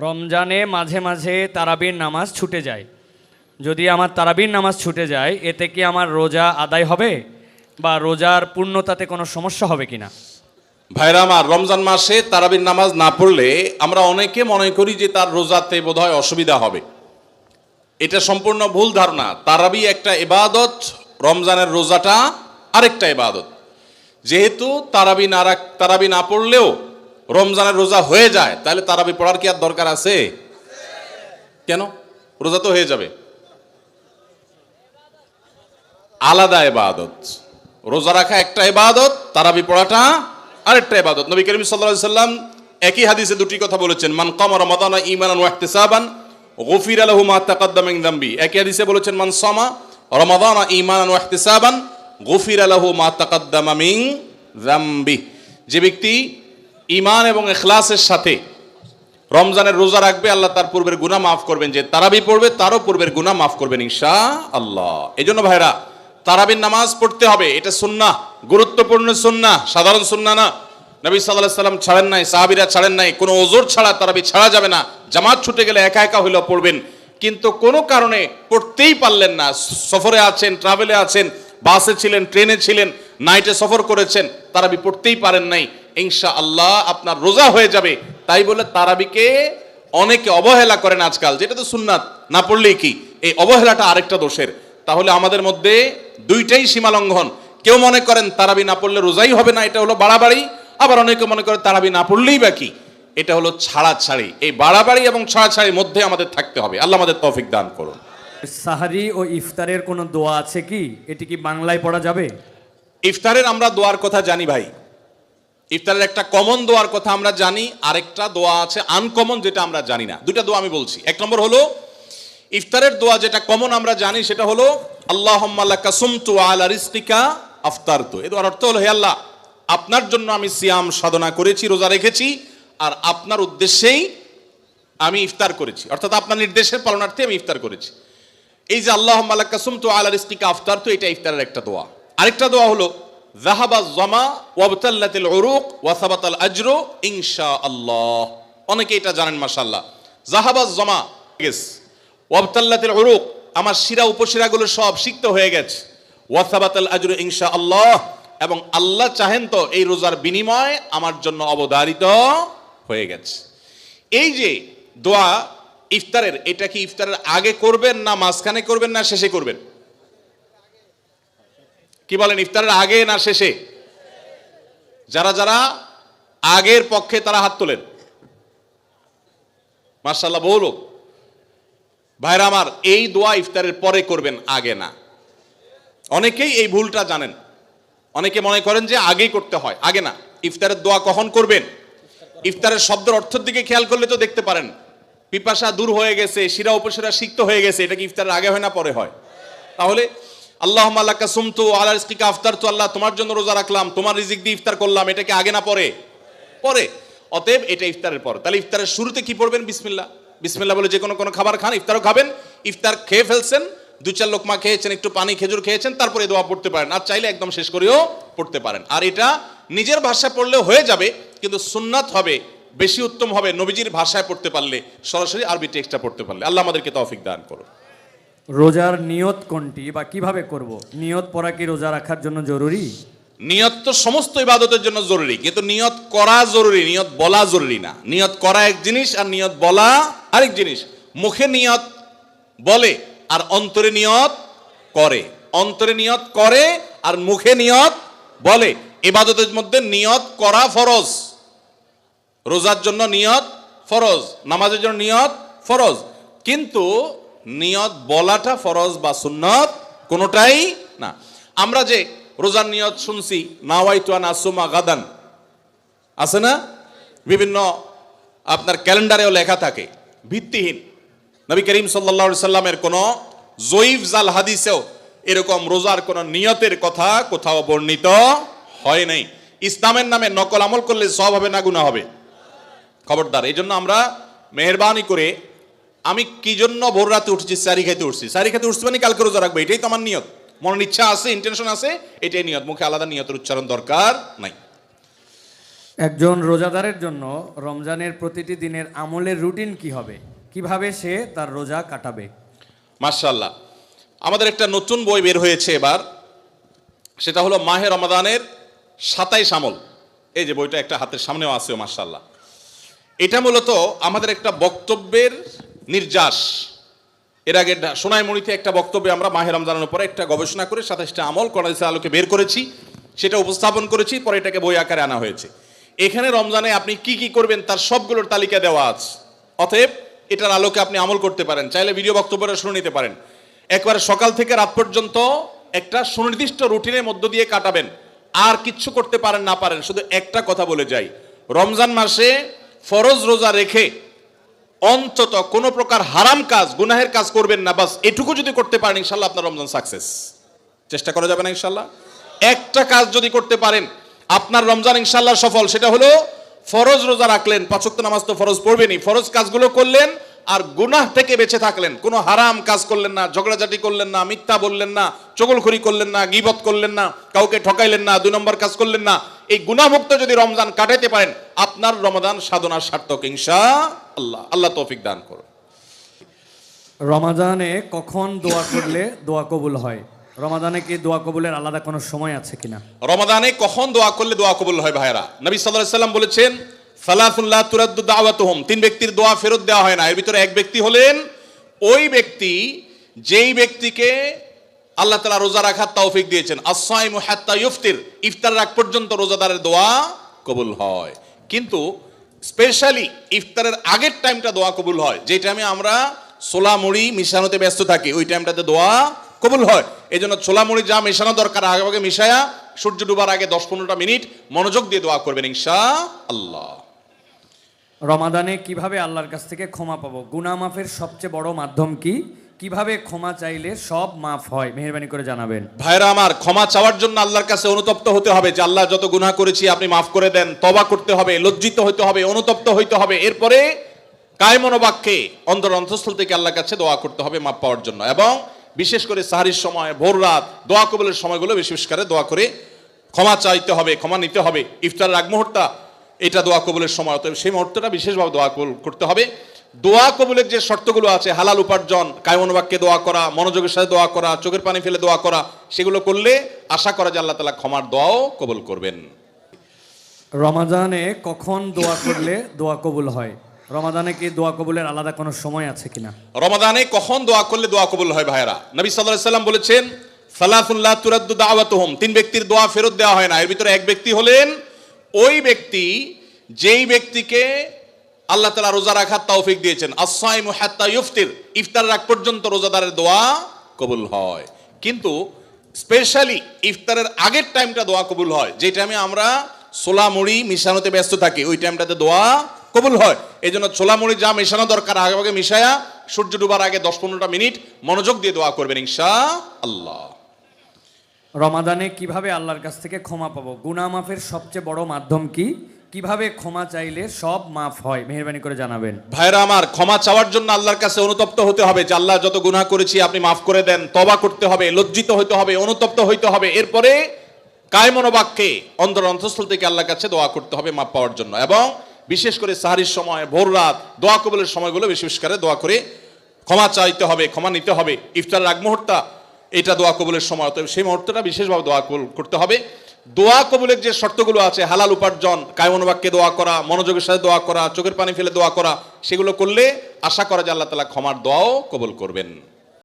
রমজানে মাঝে মাঝে তারাবির নামাজ ছুটে যায়। যদি আমার তারাবির নামাজ ছুটে যায়, এতে কি আমার রোজা আদায় হবে বা রোজার পূর্ণতাতে কোনো সমস্যা হবে কিনা? ভাইরা আমার, রমজান মাসে তারাবির নামাজ না পড়লে আমরা অনেকে মনে করি যে তার রোজাতে বোধহয় অসুবিধা হবে। এটা সম্পূর্ণ ভুল ধারণা। তারাবি একটা ইবাদত, রমজানের রোজাটা আরেকটা ইবাদত। যেহেতু তারাবি না পড়লেও রমজানের রোজা হয়ে যায়, তাহলে তারাবি পড়ার কি আর দরকার আছে? কেন? রোজা তো হয়ে যাবে। আলাদা ইবাদত। রোজা রাখা একটা ইবাদত, তারাবি পড়াটা আরেকটা ইবাদত। নবী করিম সাল্লাল্লাহু আলাইহি ওয়াসাল্লাম একই হাদিসে দুটি কথা বলেছেন, মান কামা রমাদানা ঈমানান ওয়া ইহতিসাবান গুফিরা লাহু মা তাকাদ্দামা মিন যামবি। একই হাদিসে বলেছেন, মান সামা রমাদানা ঈমানান ওয়া ইহতিসাবান গুফিরা লাহু মা তাকাদ্দামা মিন যামবি। যে ব্যক্তি ঈমান এবং ইখলাসের সাথে রমজানের রোজা রাখবে, আল্লাহ তার পূর্বের গুনাহ মাফ করবেন। যে তারাবি পড়বে তারও পূর্বের গুনাহ মাফ করবেন ইনশাআল্লাহ। এজন্য ভাইরা, তারাবির নামাজ পড়তে হবে। এটা সুন্নাহ, গুরুত্বপূর্ণ সুন্নাহ, সাধারণ সুন্নাহ না। নবী সাল্লাল্লাহু আলাইহি সাল্লাম ছাড়েন নাই, সাহাবীরা ছাড়েন নাই। কোনো ওযর ছাড়া তারাবি ছাড়া যাবে না। জামাত ছুটে গেলে একা একা হইলেও পড়বেন, কিন্তু কোনো কারণে পড়তেই পারলেন না, সফরে আছেন, ট্রাভেলে আছেন, বাসে ছিলেন, ট্রেনে ছিলেন, নাইটে সফর করেছেন, তারাবি পড়তেই পারেন নাই, ইনশাআল্লাহ আপনার রোজা হয়ে যাবে। তাই বলে তারাবিকে অনেকে অবহেলা করেন আজকাল, যেটা তো সুন্নাত, না পড়লেই কি। এই অবহেলাটা আরেকটা দোষের। তাহলে আমাদের মধ্যে দুইটাই সীমালঙ্ঘন। কেউ মনে করেন তারাবি না পড়লে রোজাই হবে না, এটা হলো বাড়াবাড়ি। আবার অনেকে মনে করে তারাবি না পড়লেই বা কি, এটা হলো ছাড়াছাড়ি। এই বাড়াবাড়ি এবং ছাড়াছাড়ির মধ্যে আমাদের থাকতে হবে। আল্লাহ আমাদের তৌফিক দান করুন। সাহারি ও ইফতারের কোনো দোয়া আছে কি? এটি কি বাংলায় পড়া যাবে? ইফতারের আমরা দোয়ার কথা জানি ভাই। ইফতারের একটা কমন দোয়ার কথা আমরা জানি, আরেকটা দোয়া আছে আনকমন, যেটা আমরা জানি না। দুইটা দোয়া আমি বলছি। এক নম্বর হলো ইফতারের দোয়া, যেটা কমন আমরা জানি, সেটা হলো আল্লাহুম্মা লাকা সুমতু ওয়া আলা রিজকিকা আফতারতু। এর অর্থ হলো, হে আল্লাহ, আপনার জন্য আমি সিয়াম সাধনা করেছি, রোজা রেখেছি, আর আপনার উদ্দেশ্যেই আমি ইফতার করেছি, অর্থাৎ আপনার নির্দেশের পালনার্থে আমি ইফতার করেছি। এই যে আল্লাহুম্মা লাকা সুমতু ওয়া আলা রিজকিকা আফতারতু, এটা ইফতারের একটা দোয়া। আরেকটা দোয়া হলো যাহাবাজ জামা ওয়াবতাল্লাতিল উরুক ওয়া সাবাতাল আজরু ইনশাআল্লাহ। অনেকে এটা জানেন, মাশাআল্লাহ। যাহাবাজ জামা গেছে, ওয়াবতাল্লাতিল উরুক, আমার শিরা উপশিরাগুলো সব সিক্ত হয়ে গেছে, ওয়া সাবাতাল আজরু ইনশাআল্লাহ, এবং আল্লাহ চাহেন তো এই রোজার বিনিময় আমার জন্য অবধারিত হয়ে গেছে। এই যে দোয়া ইফতারের, এটা কি ইফতারের আগে করবেন, না মাঝখানে করবেন, না শেষে করবেন? কি বলেন, ইফতারের আগে না শেষে? যারা যারা আগের পক্ষে তারা হাত তোলেন, মাশাআল্লাহ। বলো ভাইরা আমার, এই দোয়া ইফতারের পরে করবেন, আগে না। অনেকেই এই ভুলটা জানেন। অনেকে মনে করেন যে আগেই করতে হয়, আগে না। ইফতারের দোয়া কখন করবেন? ইফতারের শব্দের অর্থের দিকে খেয়াল করলে তো দেখতে পারেন, পিপাসা দূর হয়ে গেছে, শিরা উপশিরা সিক্ত হয়ে গেছে, এটা কি ইফতারের আগে হয় না পরে হয়? তাহলে আল্লাহুম্মা লাকা সুমতু ওয়া আলা রিজকিকা আফতারতু, আল্লাহ তোমার জন্য রোজা রাখলাম, তোমার রিজিক দিয়ে ইফতার করলাম, এটা কি আগে না পরে? পরে। অতএব এটা ইফতারের পর। তাহলে ইফতারের শুরুতে কি পড়বেন? বিসমিল্লাহ। বিসমিল্লাহ বলে যে কোনো খাবার খান, ইফতারও খাবেন। ইফতার খেয়ে ফেলছেন, 2-4 লোকমা খেয়েছেন, একটু পানি খেজুর খেয়েছেন, তারপরে দোয়া পড়তে পারেন। আর চাইলে একদম শেষ করেও পড়তে পারেন। আর এটা নিজের ভাষায় পড়লেও হয়ে যাবে, কিন্তু সুন্নাত হবে, বেশি উত্তম হবে নবীজির ভাষায় পড়তে পারলে, সরাসরি আরবি টেক্সটটা পড়তে পারলে। আল্লাহ আমাদেরকে তৌফিক দান করুন। রোজার নিয়ত কোনটি বা কিভাবে করব? নিয়ত পড়া কি রোজা রাখার জন্য জরুরি? নিয়ত তো সমস্ত ইবাদতের জন্য জরুরি, কিন্তু নিয়ত করা জরুরি, নিয়ত বলা জরুরি না। নিয়ত করা এক জিনিস, আর নিয়ত বলা আরেক জিনিস। মুখে নিয়ত বলে আর অন্তরে নিয়ত করে, অন্তরে নিয়ত করে আর মুখে নিয়ত বলে। ইবাদতের মধ্যে নিয়ত করা ফরজ। রোজার জন্য নিয়ত ফরজ, নামাজের জন্য নিয়ত ফরজ, কিন্তু নিয়ত বলাটা ফরজ বা সুন্নত কোনোটাই না। আমরা যে রোজার নিয়ত শুনছি, নাওয়াইতু আন আসুমা গাদান, আছে না? বিভিন্ন আপনার ক্যালেন্ডারেও লেখা থাকে, ভিত্তিহীন। নবী করিম সাল্লাল্লাহু আলাইহি সাল্লামের কোন জয়ীফ জাল হাদিসেও এরকম রোজার কোন নিয়তের কথা কোথাও বর্ণিত হয় নাই। ইসলামের নামে নকল আমল করলে সব হবে না গুনাহ হবে? খবরদার। এই জন্য আমরা মেহেরবানি করে, আমি কি জন্য ভোর রাতে উঠছি? সারি খাইতে উঠছি। সারি খাইতে উঠছি মানে কালকে রোজা রাখবো, এটাই তো আমার নিয়ত। মনের ইচ্ছা আছে, ইন্টেনশন আছে, এটাই নিয়ত। মুখে আলাদা নিয়তের উচ্চারণ দরকার নাই। একজন রোজাদারের জন্য রমজানের প্রতিটি দিনের আমলের রুটিন কি হবে, কিভাবে সে তার রোজা কাটাবে? মাশাআল্লাহ, আমাদের একটা নতুন বই বের হয়েছে এবার, সেটা হলো মাহে রমাদানের 27 আমল। এই যে বইটা একটা হাতের সামনেও আছে, মাশাআল্লাহ। এটা মূলত আমাদের একটা বক্তব্যের নির্যাস। এর আগে সোনাইমুড়িতে একটা বক্তব্যে আমরা মাহে রমজানের উপরে একটা গবেষণা করে 27টা আমল কোরআনের আলোকে বের করেছি, সেটা উপস্থাপন করেছি, পরে এটাকে বই আকারে আনা হয়েছে। এখানে রমজানে আপনি কি কি করবেন তার সবগুলোর তালিকা দেওয়া আছে। অতএব এটার আলোকে আপনি আমল করতে পারেন, চাইলে ভিডিও বক্তব্যটা শুনে নিতে পারেন। একবারে সকাল থেকে রাত পর্যন্ত একটা সুনির্দিষ্ট রুটিনের মধ্য দিয়ে কাটাবেন। আর কিচ্ছু করতে পারেন না পারেন, শুধু একটা কথা বলে যাই, রমজান মাসে ফরজ রোজা রেখে অন্তত কোনো প্রকার হারাম কাজ, গুনাহের কাজ করবেন না। বাস এটুকু যদি করতে পারেন, ইনশাল্লাহ আপনার রমজান সাকসেস। চেষ্টা করা যাবে না ইনশাল্লাহ? একটা কাজ যদি করতে পারেন, আপনার রমজান ইনশাল্লাহ সফল। সেটা হলো ফরজ রোজা রাখলেন, 5 ওয়াক্ত নামাজ তো ফরজ পড়বেনই, ফরজ কাজগুলো করলেন, আর গুনাহ থেকে বেঁচে থাকলেন। কোনো হারাম কাজ করলেন না, ঝগড়াঝাটি করলেন না, মিথ্যা বললেন না, চগলখড়ি করলেন না, গীবত করলেন না, কাউকে ঠকাইলেন না, 2 নম্বর কাজ করলেন না। এই গুনাহমুক্ত যদি রমজান কাটাইতে পারেন, আপনার রমাদান সাধনার সার্থক ইনশাআল্লাহ। আল্লাহ তৌফিক দান করুন। রমাদানে কখন দোয়া করলে দোয়া কবুল হয়? রমাদানে কি দোয়া কবুলের আলাদা কোনো সময় আছে কিনা? রমাদানে কখন দোয়া করলে দোয়া কবুল হয় ভাইরা? নবী সাল্লাল্লাহু আলাইহি সাল্লাম বলেছেন, সালাতুন লা তুরাদ্দু দাওয়াতুহুম, 3 ব্যক্তির দোয়া ফেরত দেওয়া হয় না। এর ভিতরে এক ব্যক্তি হলেন ওই ব্যক্তি যেই ব্যক্তিকে আল্লাহ তাআলা রোজা রাখার তৌফিক দিয়েছেন। as-সাইমু হাত্তা ইফতির, ইফতার আগ পর্যন্ত রোজাদারের দোয়া কবুল হয়। কিন্তু স্পেশালি ইফতারের আগের টাইমটা দোয়া কবুল হয়, যে টাইমে আমরা ছোলা মুড়ি মিশানোতে ব্যস্ত থাকি, ওই টাইমটাতে দোয়া কবুল হয়। এই জন্য ছোলা মুড়ি যা মেশানো দরকার আগে আগে মিশায়া সূর্য ডুবার আগে 10-15টা মিনিট মনোযোগ দিয়ে দোয়া করবেন ইনশাআল্লাহ। রমাদানে কিভাবে আল্লাহর কাছ থেকে ক্ষমা পাবো? গুনাহ মাফের সবচেয়ে বড় মাধ্যম কি? কিভাবে ক্ষমা চাইলে সব মাফ হয়, মেহেরবানি করে জানাবেন। ভাইরা আমার, ক্ষমা চাওয়ার জন্য আল্লাহর কাছে অনুতপ্ত হতে হবে, যে আল্লাহ যত গুনাহ করেছি আপনি মাফ করে দেন। তওবা করতে হবে, লজ্জিত হতে হবে, অনুতপ্ত হইতে হবে। এরপরে কায়মনোবাক্যে অন্তঃস্থল থেকে আল্লাহর কাছে দোয়া করতে হবে মাফ পাওয়ার জন্য। এবং বিশেষ করে সাহরির সময়, ভোর রাত, দোয়া কবুলের সময়গুলো বিশেষ করে দোয়া করে ক্ষমা চাইতে হবে, ক্ষমা নিতে হবে। ইফতারের আগ মুহূর্তটা এটা দোয়া কবুলের সময়, অতএব সেই মুহূর্তটা বিশেষভাবে দোয়া কবুল করতে হবে। দোয়া কবুলের যে শর্তগুলো আছে, হালাল উপার্জন, কায়মনোবাক্যে দোয়া করা, মনোযোগের সাথে দোয়া করা, চোখের পানি ফেলে দোয়া করা, সেগুলো করলে আশা করা যায় আল্লাহ তাআলা ক্ষমার দোয়াও কবুল করবেন। রমাদানে কখন দোয়া করলে দোয়া কবুল হয়? রমাদানে কি দোয়া কবুলের আলাদা কোনো সময় আছে কিনা? রমাদানে কখন দোয়া করলে দোয়া কবুল হয় ভাইরা? নবী সাল্লাল্লাহু আলাইহি সাল্লাম বলেছেন, সালাতুন লা তুরাদ্দু দাওয়াতুহুম, 3 ব্যক্তির দোয়া ফেরত দেওয়া হয় না। এর ভিতরে এক ব্যক্তি হলেন ওই ব্যক্তি যেই ব্যক্তিকে আল্লাহ তাআলা রোজা রাখার তৌফিক দিয়েছেন। as-সাইমু হাত্তা ইফতির, ইফতার আগ পর্যন্ত রোজাদারের দোয়া কবুল হয়। কিন্তু স্পেশালি ইফতারের আগের টাইমটা দোয়া কবুল হয়, যে টাইমে আমরা ছোলা মুড়ি মিশানোতে ব্যস্ত থাকি, ওই টাইমটাতে দোয়া কবুল হয়। এই জন্য ছোলা মুড়ি যা মেশানো দরকার আগে আগে মিশায়া সূর্য ডুবার আগে 10-15টা মিনিট মনোযোগ দিয়ে দোয়া করবেন ইনশাআল্লাহ। রমাদানে কিভাবে আল্লাহর কাছ থেকে ক্ষমা পাবো? গুনাহ মাফের সবচেয়ে বড় মাধ্যম কি? কিভাবে ক্ষমা চাইলে সব মাফ হয়, মেহেরবানি করে জানাবেন। ভাইরা আমার, ক্ষমা চাওয়ার জন্য আল্লাহর কাছে অনুতপ্ত হতে হবে, যে আল্লাহ যত গুনাহ করেছি আপনি মাফ করে দেন। তওবা করতে হবে, লজ্জিত হইতে হবে, অনুতপ্ত হইতে হবে। এরপরে কায়মনোবাক্যে অন্তঃস্থল থেকে আল্লাহর কাছে দোয়া করতে হবে মাফ পাওয়ার জন্য। এবং বিশেষ করে সাহরির সময়, ভোর রাত, দোয়া কবুলের সময়গুলো বিশেষ করে দোয়া করে ক্ষমা চাইতে হবে, ক্ষমা নিতে হবে। ইফতারের আগ মুহূর্তটা এটা দোয়া কবুলের সময়, অতএব সেই মুহূর্তটা বিশেষভাবে দোয়া কবুল করতে হবে। দোয়া কবুলের যে শর্তগুলো আছে, হালাল উপার্জন, কায়মনোবাক্যে দোয়া করা, মনোযোগের সাথে দোয়া করা, চোখের পানি ফেলে দোয়া করা, সেগুলো করলে আশা করা যায় আল্লাহ তাআলা ক্ষমার দোয়াও কবুল করবেন।